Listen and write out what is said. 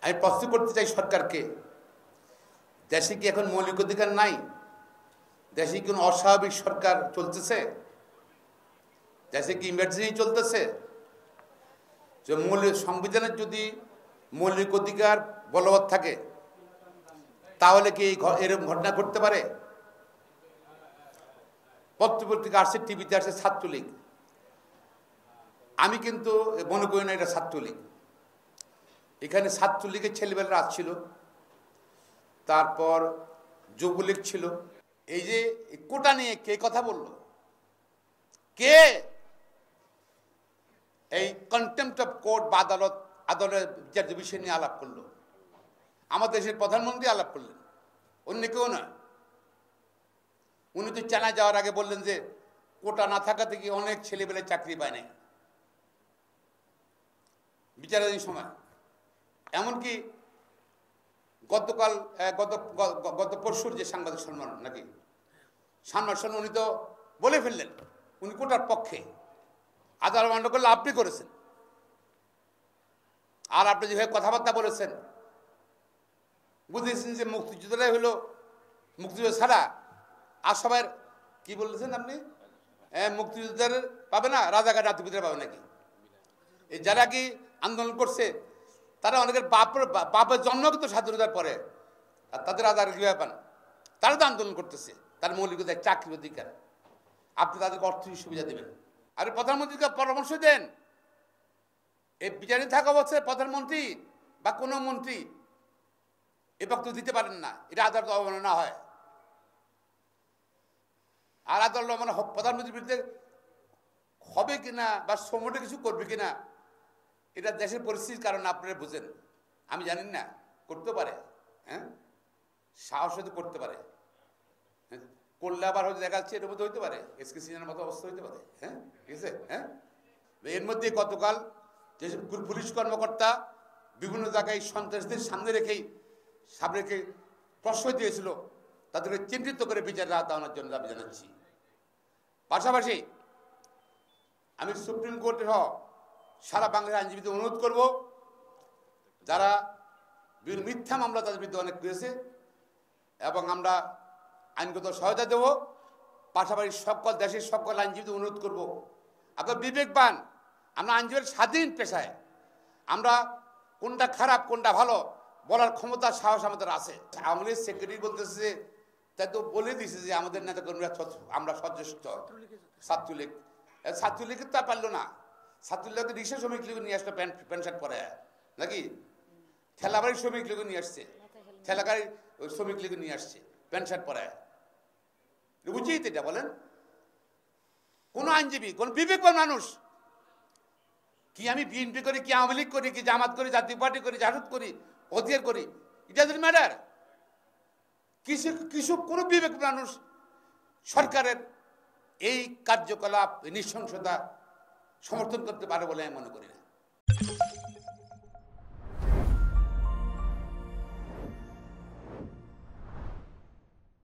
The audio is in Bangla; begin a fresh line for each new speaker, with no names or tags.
আমি প্রশ্ন করতে চাই সরকারকে, দেশে কি এখন মৌলিক অধিকার নাই? দেশে কি কোনো অস্বাভাবিক সরকার চলতেছে? দেশে কি ইমার্জেন্সি চলতেছে? যে মৌলিক সংবিধানের যদি মৌলিক অধিকার বলবৎ থাকে তাহলে কি এরকম ঘটনা ঘটতে পারে? পত্রপত্রিকা আসছে, টিভিতে আসছে ছাত্রলীগ। আমি কিন্তু মনে করি না এটা ছাত্রলীগ। এখানে ছাত্রলীগের ছেলেবেলারা আসছিল, তারপর যুবলীগ ছিল। এই যে কোটা নিয়ে কে কথা বলল? কে এই কন্টেম্পট অফ কোর্ট বা আদালতের বিচার্য বিষয় নিয়ে আলাপ করলো? আমাদের দেশের প্রধানমন্ত্রী আলাপ করলেন, অন্য কেউ না। উনি তো চেন্নাই যাওয়ার আগে বললেন যে কোটা না থাকা থেকে অনেক ছেলেবেলায় চাকরি পায় নাই বিচারাধীন সময়। এমনকি গত পরশুর যে সাংবাদিক সম্মেলন নাকি সম্মেলন, উনি তো বলে ফেললেন উনি কোটার পক্ষে। আদালত মান্য করলে আপনি করেছেন, আর আপনি যেভাবে কথাবার্তা বলেছেন বুঝেছেন যে মুক্তিযুদ্ধটাই হলো মুক্তিযুদ্ধ ছাড়া আর সবার কি বলেছেন আপনি? মুক্তিযুদ্ধের পাবে না, রাজাকার নাতিপুতিরা পাবে নাকি? এই যারা কি আন্দোলন করছে তারা অনেকের বাপের জন্ম কিন্তু স্বাধীনতার পরে, আর তাদের আধার কীভাবে পান? তারা তো আন্দোলন করতেছে, তার মৌলিক অধিকার চাকরির অধিকার। আপনি তাদেরকে অর্থনৈতিক সুবিধা দেবেন। আর প্রধানমন্ত্রীকে পরামর্শ দেন, এই বিচারে থাকা অবস্থায় প্রধানমন্ত্রী বা কোনো মন্ত্রী এ বক্তব্য দিতে পারেন না, এটা আদালত অবমাননা হয়। আর আদালত মানে প্রধানমন্ত্রীর বিরুদ্ধে হবে কিনা বা সমুদ্রে কিছু করবে কিনা এটা দেশের পরিস্থিতির কারণে আপনারা বুঝেন। আমি জানি না, করতে পারে, হ্যাঁ, সাহস হয়তো করতে পারে, করলে আবার হয়তো দেখা যাচ্ছে এর মধ্যে হইতে পারে এসকে সিজনের মতো অবস্থা হইতে পারে। হ্যাঁ, ঠিক আছে। হ্যাঁ, এর মধ্যে গতকাল যেসব পুলিশ কর্মকর্তা বিভিন্ন জায়গায় সন্ত্রাসীদের সামনে রেখে প্রশ্রয় দিয়েছিল তাদেরকে চিহ্নিত করে বিচারের রায় দেওয়ানোর জন্য দাবি জানাচ্ছি। পাশাপাশি আমি সুপ্রিম কোর্টে সহ সারা বাংলার আইনজীবীদের অনুরোধ করব, যারা বিভিন্ন মিথ্যা মামলা তাদের বিরুদ্ধে অনেক করেছে, এবং আমরা আইনগত সহায়তা দেব। পাশাপাশি দেশের সকল আইনজীবীদের অনুরোধ করব, আপনারা বিবেকবান। আমরা আইনজীবীর স্বাধীন পেশায়, আমরা কোনটা খারাপ কোনটা ভালো বলার ক্ষমতা সাহস আমাদের আছে। আওয়ামী লীগ সেক্রেটারি বলতেছে, তাই তো বলে দিয়েছে যে আমাদের নেতা কর্মীরা আমরা সচেষ্ট। ছাত্রলীগের তো পারলো না, ছাত্রলীগকে রিক্সা শ্রমিক লীগ নিয়ে আসলো প্যান্ট শার্ট পরে নাকি, ঠেলাবাড়ির শ্রমিক লীগ নিয়ে আসছে, ঠেলাগাড়ি শ্রমিক লীগ নিয়ে আসছে প্যান্ট শার্ট পরে। উচিত এটা? বলেন কোন আইনজীবী, কোন বিবেকবান মানুষ কি আমি বিএনপি করি, কি আওয়ামী লীগ করি, কি জামাত করি, জাতীয় পার্টি করি, জাসদ করি, অধিকার করি, ইট ডাজন্ট ম্যাটার, কিছু কোনো বিবেক মানুষ সরকারের এই কার্যকলাপ নৃশংসতা সমর্থন করতে পারে বলে আমি মনে করি না।